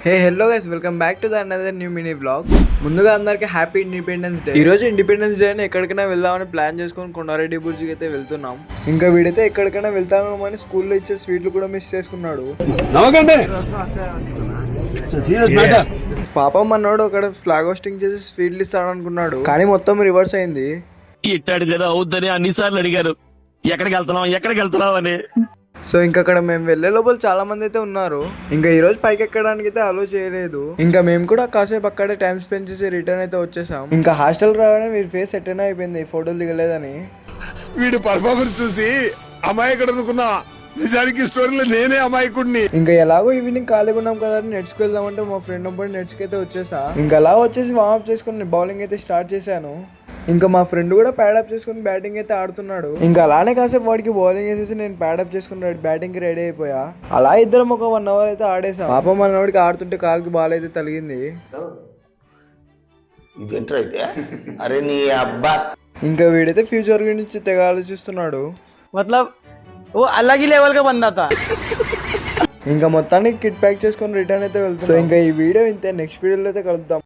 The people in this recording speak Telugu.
Hey hello guys, welcome back to the another new mini vlog. ముందుగా అందరికి హ్యాపీ ఇండిపెండెన్స్ డే. ఈ రోజు ఇండిపెండెన్స్ డే అని ఎక్కడికైనా వెళ్దామని ప్లాన్ చేసుకొని కొండారెడ్డి బుర్జికి అయితే వెళ్తున్నాం. ఇంకా వీడైతే ఎక్కడికైనా వెళ్తామేమో అని స్కూల్లో ఇచ్చే స్వీట్లు కూడా మిస్ చేసుకున్నాడు. పాపం అన్నాడు అక్కడ ఫ్లాగ్ హోస్టింగ్ చేసి స్వీట్లు ఇస్తాడు అనుకున్నాడు, కానీ మొత్తం రివర్స్ అయింది. ఇట్టాడు కదా అవుద్దని అన్నిసార్లు అడిగారు ఎక్కడికి వెళ్తున్నావు అని. సో ఇంకా అక్కడ మేము వెళ్లే లోపల చాలా మంది అయితే ఉన్నారు. ఇంకా ఈ రోజు పైకి ఎక్కడానికి అయితే అలో చేయలేదు. ఇంకా మేము కూడా కాసేపు అక్కడే టైం స్పెండ్ చేసి రిటర్న్ అయితే వచ్చేసాం. ఇంకా హాస్టల్ రావడానికి వీడి ఫేస్ ఎట్టైనా అయిపోయింది ఫోటోలు దిగలేదని. వీడి పర్ఫార్మెన్స్ చూసి అమాయకుడు అనుకున్నా, నిజానికి స్టోరీలో నేనే అమాయకుడిని. ఇంకా ఎలాగో ఈవినింగ్ ఖాళీగా ఉన్నాం కదా అని నెట్స్కి వెళ్దామంటే మా ఫ్రెండ్ అప్పుడు నెట్స్కి అయితే వచ్చేసా. ఇంకా అలా వచ్చేసి వార్మప్ చేసుకుని బౌలింగ్ అయితే స్టార్ట్ చేశాను. ఇంకా మా ఫ్రెండ్ కూడా ప్యాడప్ చేసుకుని బ్యాటింగ్ అయితే ఆడుతున్నాడు. ఇంకా అలానే కాసేపు వాడికి బౌలింగ్ వేసేసి నేను ప్యాడప్ చేసుకుని బ్యాటింగ్ కి రెడీ అయిపోయా. అలా ఇద్దరం ఒక 1 అవర్ అయితే ఆడేసాం. పాపం మనోడికి ఆడుతుంటే కాలుకి బాల్ అయితే తగిలింది. ఇంకా వీడైతే ఫ్యూచర్ గురించి తెగ ఆలోచిస్తున్నాడు. मतलब वो अलग ही लेवल का बंदा था. ఇంకా మొత్తానికి కిట్ ప్యాక్ చేసుకొని రిటర్న్ అయితే వెళ్తాం. సో ఇంకా ఈ వీడియో ఇంతే, నెక్స్ట్ వీడియోలో అయితే కలుద్దాం.